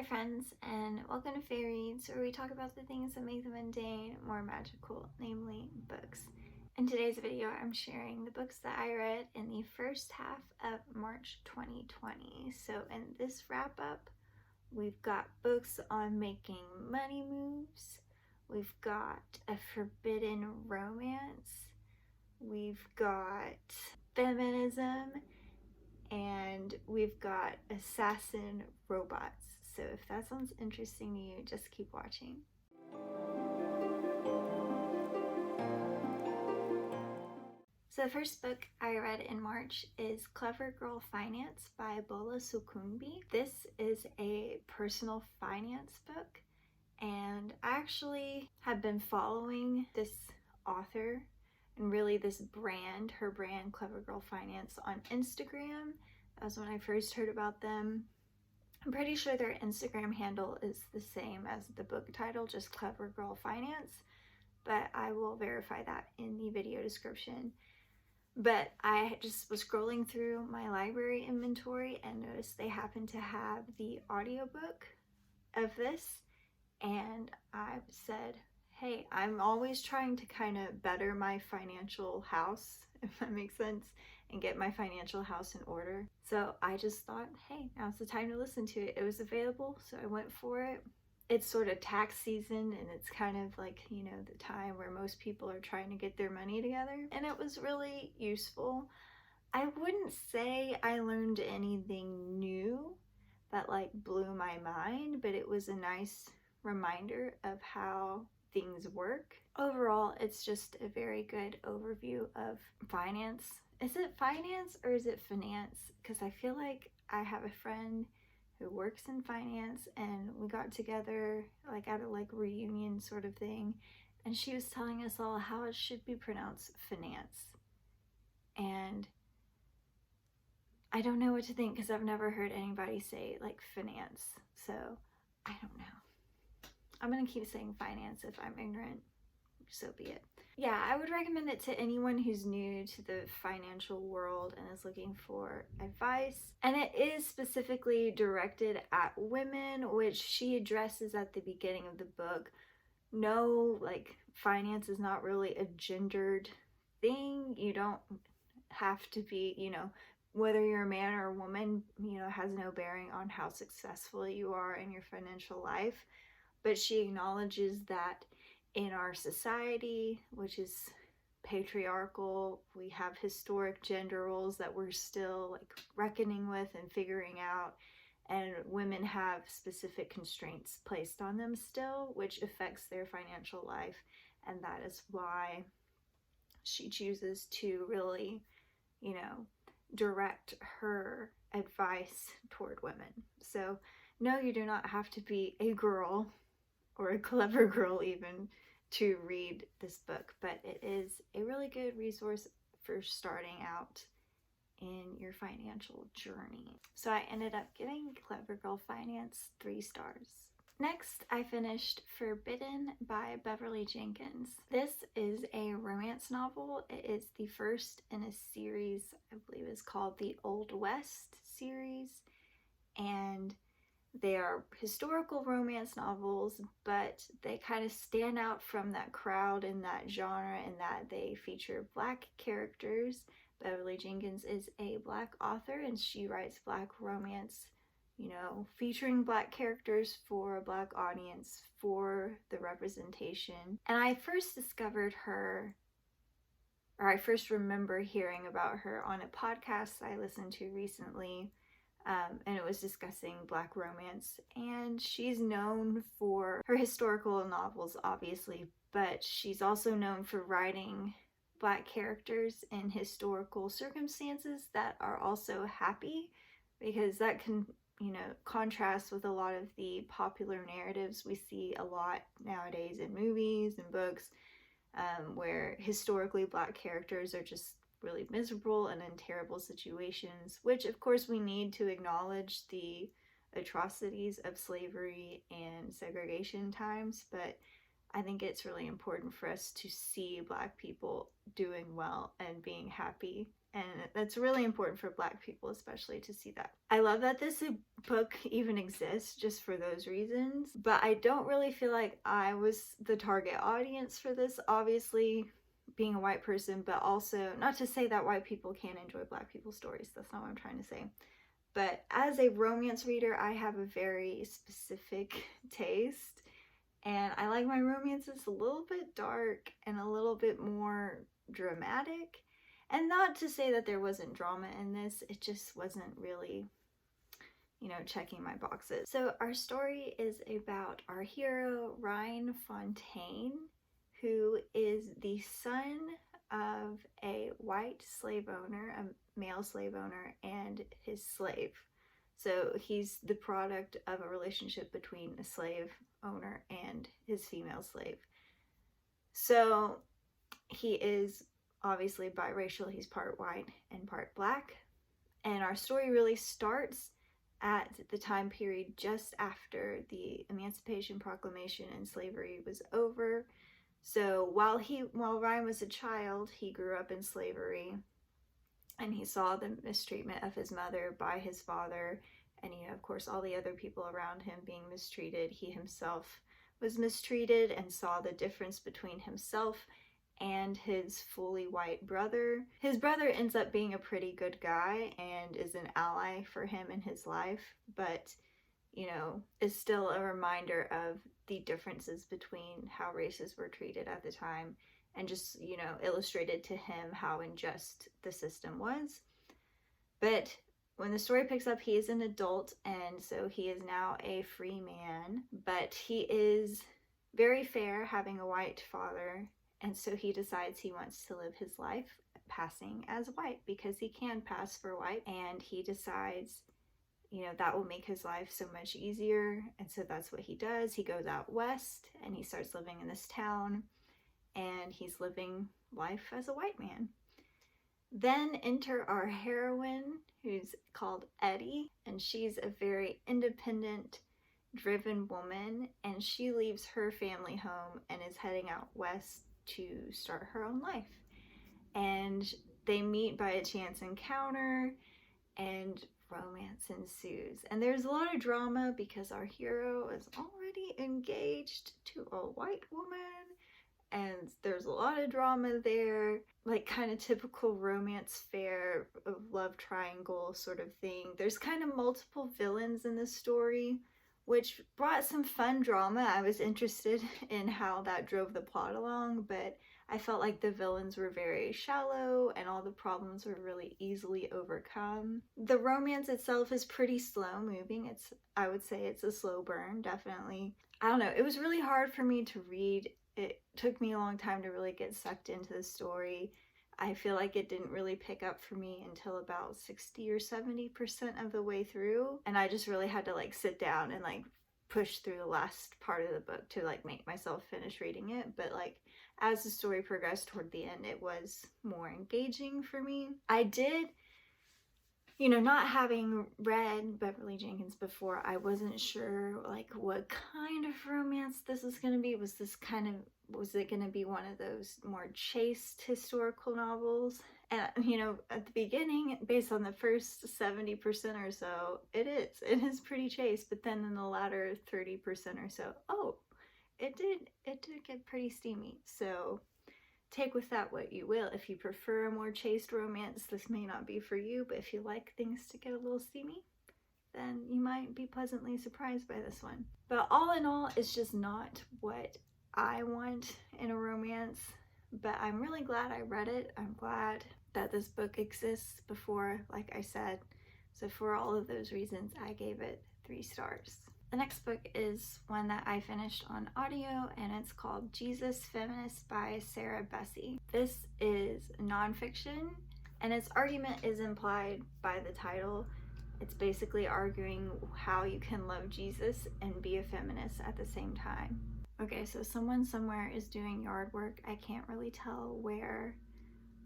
Hi friends, and welcome to Faerireads, where we talk about the things that make the mundane more magical, namely books. In today's video, I'm sharing the books that I read in the first half of March 2020. So in this wrap-up, we've got books on making money moves, we've got a forbidden romance, we've got feminism, and we've got assassin robots. So if that sounds interesting to you, just keep watching. So the first book I read in March is Clever Girl Finance by Bola Sokunbi. This is a personal finance book, and I actually have been following this author and really this brand, her brand Clever Girl Finance, on Instagram. That was when I first heard about them. I'm pretty sure their Instagram handle is the same as the book title, just Clever Girl Finance, but I will verify that in the video description. But I just was scrolling through my library inventory and noticed they happen to have the audiobook of this, and I said, hey, I'm always trying to kind of better my financial house, if that makes sense, and get my financial house in order. So I just thought, hey, now's the time to listen to it. It was available, so I went for it. It's sort of tax season, and it's kind of like, you know, the time where most people are trying to get their money together, and it was really useful. I wouldn't say I learned anything new that like blew my mind, but it was a nice reminder of how things work. Overall, it's just a very good overview of finance. Is it finance or is it finance? Because I feel like I have a friend who works in finance, and we got together like at a like reunion sort of thing, and she was telling us all how it should be pronounced finance. And I don't know what to think because I've never heard anybody say like finance. So I don't know. I'm gonna keep saying finance if I'm ignorant, so be it. Yeah, I would recommend it to anyone who's new to the financial world and is looking for advice. And it is specifically directed at women, which she addresses at the beginning of the book. No, like, finance is not really a gendered thing. You don't have to be, you know, whether you're a man or a woman, you know, has no bearing on how successful you are in your financial life. But she acknowledges that in our society, which is patriarchal, we have historic gender roles that we're still like reckoning with and figuring out, and women have specific constraints placed on them still, which affects their financial life, and that is why she chooses to really, you know, direct her advice toward women. So no, you do not have to be a girl or a clever girl even to read this book, but it is a really good resource for starting out in your financial journey. So I ended up giving Clever Girl Finance 3 stars. Next, I finished Forbidden by Beverly Jenkins. This is a romance novel. It is the first in a series, I believe is called the Old West series, and they are historical romance novels, but they kind of stand out from that crowd in that genre in that they feature Black characters. Beverly Jenkins is a Black author, and she writes Black romance, you know, featuring Black characters for a Black audience, for the representation. And I first discovered her, or I first remember hearing about her on a podcast I listened to recently. And it was discussing Black romance, and she's known for her historical novels, obviously, but she's also known for writing Black characters in historical circumstances that are also happy, because that can, you know, contrast with a lot of the popular narratives we see a lot nowadays in movies and books, where historically Black characters are just really miserable and in terrible situations, which of course we need to acknowledge the atrocities of slavery and segregation times, but I think it's really important for us to see Black people doing well and being happy And that's really important for Black people, especially, to see that. I love that this book even exists just for those reasons, but I don't really feel like I was the target audience for this, obviously, being a white person, but also not to say that white people can't enjoy Black people's stories. That's not what I'm trying to say. But as a romance reader, I have a very specific taste, and I like my romances a little bit dark and a little bit more dramatic. And not to say that there wasn't drama in this, it just wasn't really, you know, checking my boxes. So our story is about our hero, Ryan Fontaine, who is the son of a white slave owner, a male slave owner, and his slave. So he's the product of a relationship between a slave owner and his female slave. So he is obviously biracial. He's part white and part Black. And our story really starts at the time period just after the Emancipation Proclamation and slavery was over. So while Ryan was a child, he grew up in slavery, and he saw the mistreatment of his mother by his father, and, you know, of course, all the other people around him being mistreated. He himself was mistreated and saw the difference between himself and his fully white brother. His brother ends up being a pretty good guy and is an ally for him in his life, but, you know, is still a reminder of the differences between how races were treated at the time, and just, you know, illustrated to him how unjust the system was. But when the story picks up, he is an adult, and so he is now a free man, but he is very fair, having a white father, and so he decides he wants to live his life passing as white because he can pass for white, and he decides, you know, that will make his life so much easier, and so that's what he does. He goes out west and he starts living in this town, and he's living life as a white man. Then enter our heroine, who's called Eddie, and she's a very independent, driven woman, and she leaves her family home and is heading out west to start her own life. And they meet by a chance encounter, and romance ensues. And there's a lot of drama because our hero is already engaged to a white woman, and there's a lot of drama there, like kind of typical romance fare of love triangle sort of thing. There's kind of multiple villains in this story, which brought some fun drama. I was interested in how that drove the plot along, but I felt like the villains were very shallow and all the problems were really easily overcome. The romance itself is pretty slow moving. I would say it's a slow burn, definitely. I don't know, it was really hard for me to read. It took me a long time to really get sucked into the story. I feel like it didn't really pick up for me until about 60 or 70% of the way through, and I just really had to like sit down and like push through the last part of the book to like make myself finish reading it. But like as the story progressed toward the end, it was more engaging for me. I did, you know, not having read Beverly Jenkins before, I wasn't sure like what kind of romance this was going to be. Was it going to be one of those more chaste historical novels? And, you know, at the beginning, based on the first 70% or so, it is pretty chaste. But then in the latter 30% or so, it did get pretty steamy. So take with that what you will. If you prefer a more chaste romance, this may not be for you, but if you like things to get a little steamy, then you might be pleasantly surprised by this one. But all in all, it's just not what I want in a romance, but I'm really glad I read it. I'm glad that this book exists before, like I said. So for all of those reasons, I gave it 3 stars. The next book is one that I finished on audio, and it's called Jesus, Feminist by Sarah Bessey. This is nonfiction, and its argument is implied by the title. It's basically arguing how you can love Jesus and be a feminist at the same time. Okay, so someone somewhere is doing yard work. I can't really tell where.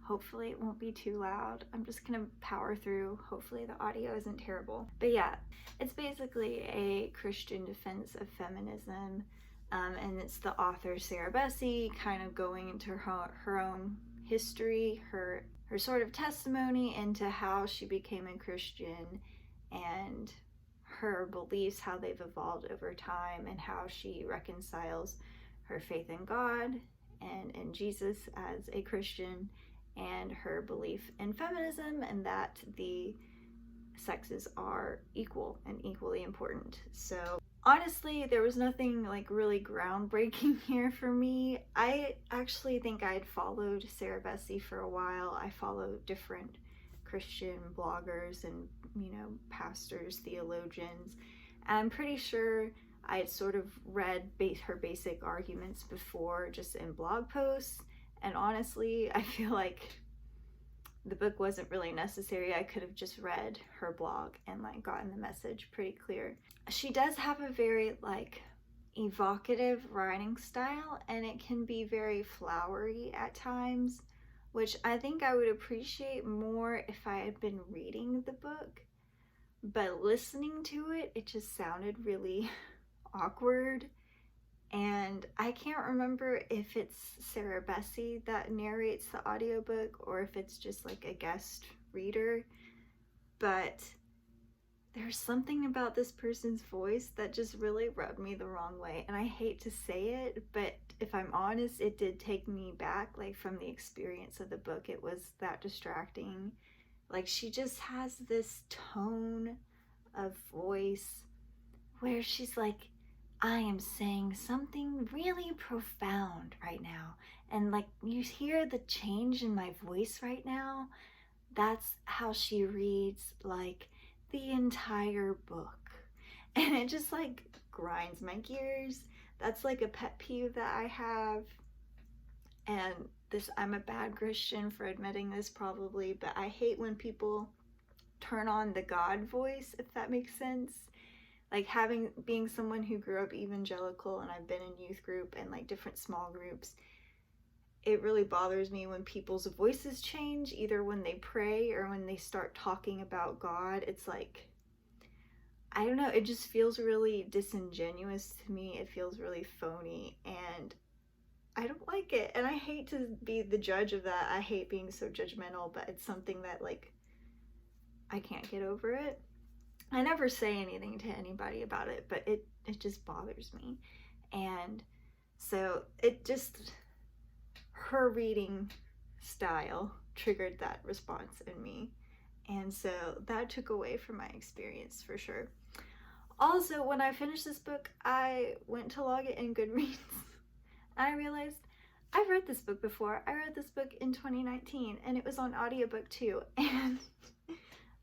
Hopefully it won't be too loud. I'm just gonna power through. Hopefully the audio isn't terrible. But yeah, it's basically a Christian defense of feminism, and it's the author Sarah Bessey kind of going into her own history, her her sort of testimony into how she became a Christian and her beliefs, how they've evolved over time, and how she reconciles her faith in God and in Jesus as a Christian, and her belief in feminism and that the sexes are equal and equally important. So honestly, there was nothing like really groundbreaking here for me. I actually think I'd followed Sarah Bessey for a while. I follow different Christian bloggers and, you know, pastors, theologians, and I'm pretty sure I'd sort of read her basic arguments before, just in blog posts, and honestly, I feel like the book wasn't really necessary. I could have just read her blog and like gotten the message pretty clear. She does have a very like evocative writing style, and it can be very flowery at times, which I think I would appreciate more if I had been reading the book. But listening to it, it just sounded really awkward. And I can't remember if it's Sarah Bessey that narrates the audiobook or if it's just like a guest reader, but there's something about this person's voice that just really rubbed me the wrong way. And I hate to say it, but if I'm honest, it did take me back, like from the experience of the book. It was that distracting. Like, she just has this tone of voice where she's like, I am saying something really profound right now. And like, you hear the change in my voice right now. That's how she reads like the entire book. And it just like grinds my gears. That's like a pet peeve that I have. And this, I'm a bad Christian for admitting this probably, but I hate when people turn on the God voice, if that makes sense. Like, being someone who grew up evangelical, and I've been in youth group and like different small groups, it really bothers me when people's voices change, either when they pray or when they start talking about God. It's like, I don't know, it just feels really disingenuous to me. It feels really phony, and I don't like it. And I hate to be the judge of that. I hate being so judgmental, but it's something that like, I can't get over it. I never say anything to anybody about it, but it just bothers me. And so her reading style triggered that response in me. And so that took away from my experience for sure. Also, when I finished this book, I went to log it in Goodreads. And I realized I've read this book before. I read this book in 2019 and it was on audiobook too. And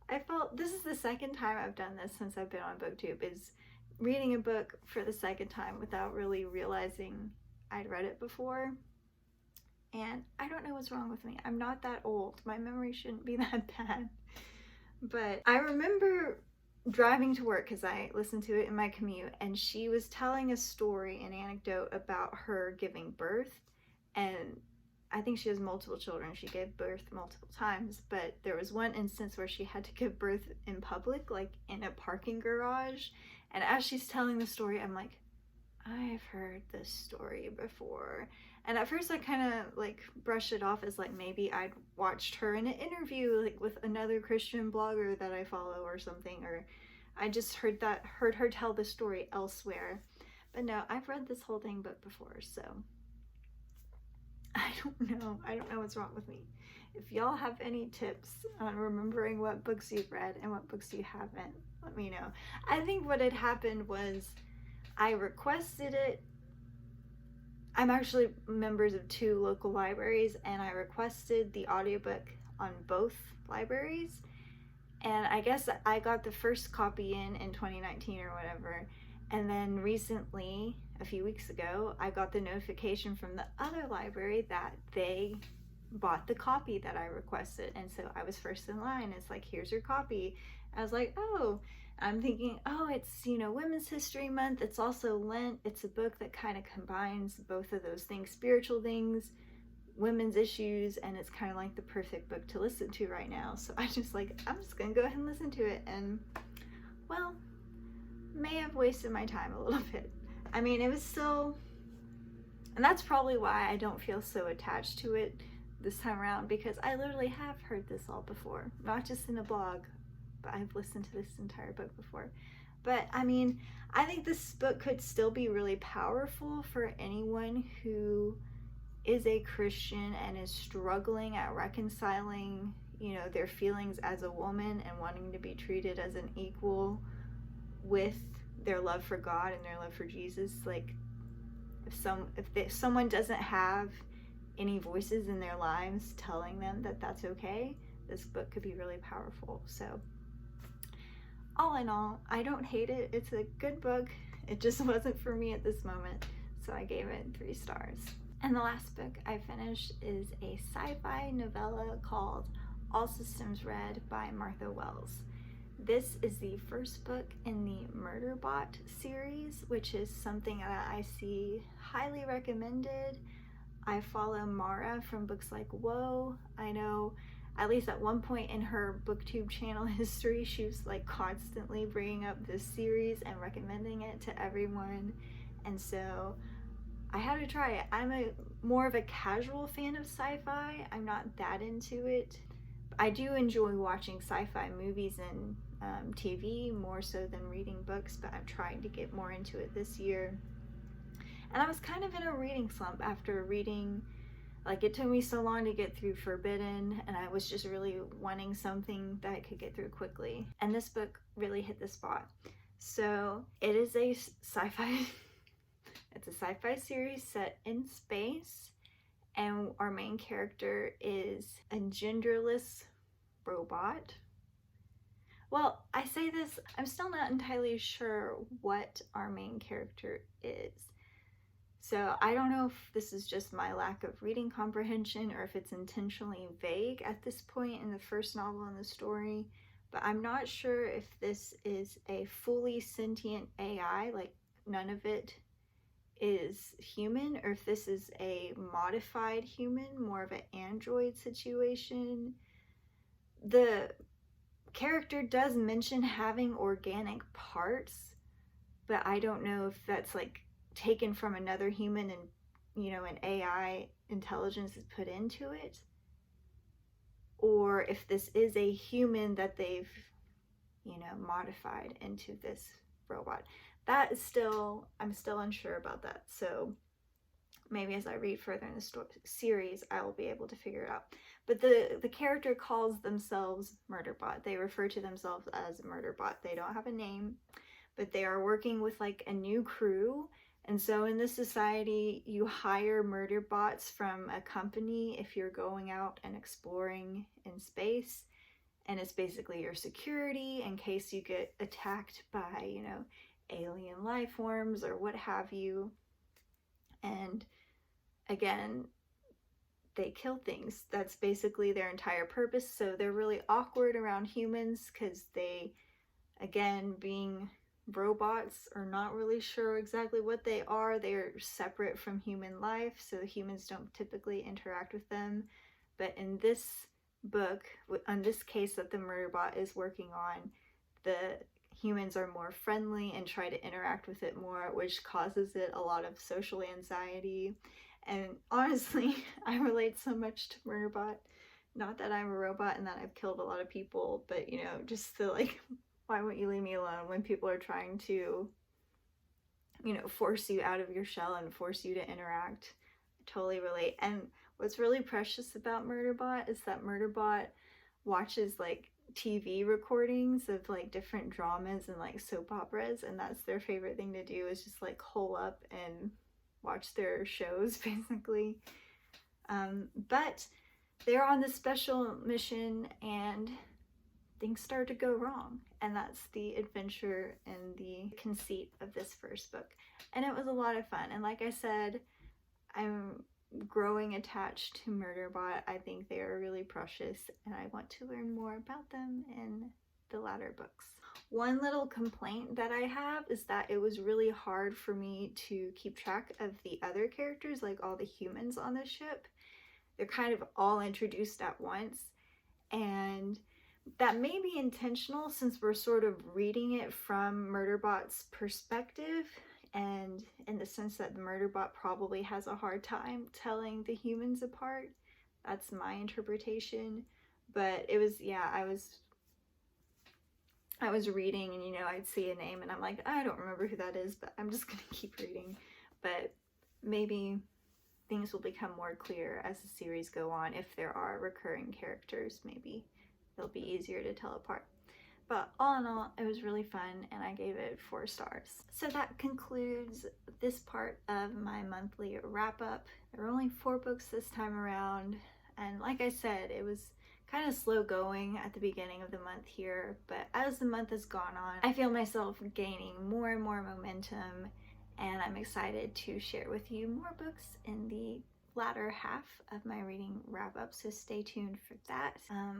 I felt this is the second time I've done this since I've been on Booktube, is reading a book for the second time without really realizing I'd read it before. And I don't know what's wrong with me. I'm not that old. My memory shouldn't be that bad. But I remember driving to work because I listened to it in my commute, and she was telling a story, an anecdote about her giving birth. And I think she has multiple children. She gave birth multiple times, but there was one instance where she had to give birth in public, like in a parking garage. And as she's telling the story, I'm like, I've heard this story before. And at first I kind of like brushed it off as like maybe I'd watched her in an interview like with another Christian blogger that I follow or something, or I just heard her tell the story elsewhere. But no, I've read this whole dang book before, so I don't know what's wrong with me. If y'all have any tips on remembering what books you've read and what books you haven't, let me know. I think what had happened was I requested it. I'm actually members of 2 local libraries, and I requested the audiobook on both libraries. And I guess I got the first copy in 2019 or whatever. And then recently, a few weeks ago, I got the notification from the other library that they bought the copy that I requested. And so I was first in line. It's like, here's your copy. I was like, oh, I'm thinking, oh, it's, you know, Women's History Month. It's also Lent. It's a book that kind of combines both of those things, spiritual things, women's issues, and it's kind of like the perfect book to listen to right now. So I'm just going to go ahead and listen to it. And, well, may have wasted my time a little bit. I mean, it was still, and that's probably why I don't feel so attached to it, this time around, because I literally have heard this all before, not just in a blog, but I've listened to this entire book before. But I mean, I think this book could still be really powerful for anyone who is a Christian and is struggling at reconciling, you know, their feelings as a woman and wanting to be treated as an equal with their love for God and their love for Jesus. Like, if someone doesn't have any voices in their lives telling them that that's okay, this book could be really powerful. So all in all, I don't hate it. It's a good book. It just wasn't for me at this moment, so I gave it 3 stars. And the last book I finished is a sci-fi novella called All Systems Red by Martha Wells. This is the first book in the Murderbot series, which is something that I see highly recommended. I follow Mara from Bookslikewhoa. I know at least at one point in her booktube channel history, she was like constantly bringing up this series and recommending it to everyone. And so I had to try it. I'm more of a casual fan of sci-fi. I'm not that into it. I do enjoy watching sci-fi movies and TV more so than reading books, but I'm trying to get more into it this year. And I was kind of in a reading slump after reading, like, it took me so long to get through Forbidden, and I was just really wanting something that I could get through quickly. And this book really hit the spot. So it is a sci-fi, it's a sci-fi series set in space, and our main character is a genderless robot. Well, I say this, I'm still not entirely sure what our main character is. So I don't know if this is just my lack of reading comprehension or if it's intentionally vague at this point in the first novel in the story, but I'm not sure if this is a fully sentient AI, like none of it is human, or if this is a modified human, more of an android situation. The character does mention having organic parts, but I don't know if that's like taken from another human and, you know, an AI intelligence is put into it, or if this is a human that they've, you know, modified into this robot. That is still, I'm still unsure about that. So maybe as I read further in the series, I will be able to figure it out. But the character calls themselves Murderbot. They refer to themselves as Murderbot. They don't have a name, but they are working with like a new crew. And so in this society, you hire Murderbots from a company if you're going out and exploring in space. And it's basically your security in case you get attacked by, you know, alien life forms or what have you. And again, they kill things. That's basically their entire purpose. So they're really awkward around humans because they, again, being robots, are not really sure exactly what they are. They're separate from human life, so the humans don't typically interact with them. But in this book, on this case that the Murderbot is working on, the humans are more friendly and try to interact with it more, which causes it a lot of social anxiety. And honestly, I relate so much to Murderbot. Not that I'm a robot and that I've killed a lot of people, but, you know, just the like, why won't you leave me alone when people are trying to, you know, force you out of your shell and force you to interact. I totally relate. And what's really precious about Murderbot is that Murderbot watches like TV recordings of like different dramas and like soap operas, and that's their favorite thing to do, is just like hole up and watch their shows basically. But they're on this special mission and things start to go wrong, and that's the adventure and the conceit of this first book. And it was a lot of fun, and like I said, I'm growing attached to Murderbot. I think they are really precious, and I want to learn more about them in the latter books. One little complaint that I have is that it was really hard for me to keep track of the other characters, like all the humans on the ship. They're kind of all introduced at once, and that may be intentional since we're sort of reading it from Murderbot's perspective, and in the sense that the Murderbot probably has a hard time telling the humans apart. That's my interpretation. But it was, yeah, I was reading, and you know, I'd see a name and I'm like, I don't remember who that is, but I'm just gonna keep reading. But maybe things will become more clear as the series go on. If there are recurring characters, maybe they'll be easier to tell apart. But all in all, it was really fun, and I gave it 4 stars. So that concludes this part of my monthly wrap-up. There were only 4 books this time around, and like I said, it was kind of slow going at the beginning of the month here, but as the month has gone on, I feel myself gaining more and more momentum, and I'm excited to share with you more books in the latter half of my reading wrap-up, so stay tuned for that.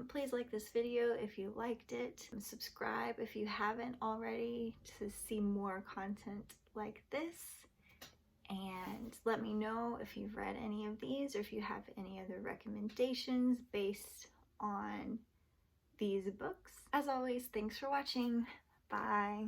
Please like this video if you liked it, and subscribe if you haven't already to see more content like this, and let me know if you've read any of these or if you have any other recommendations based on these books. As always, thanks for watching. Bye.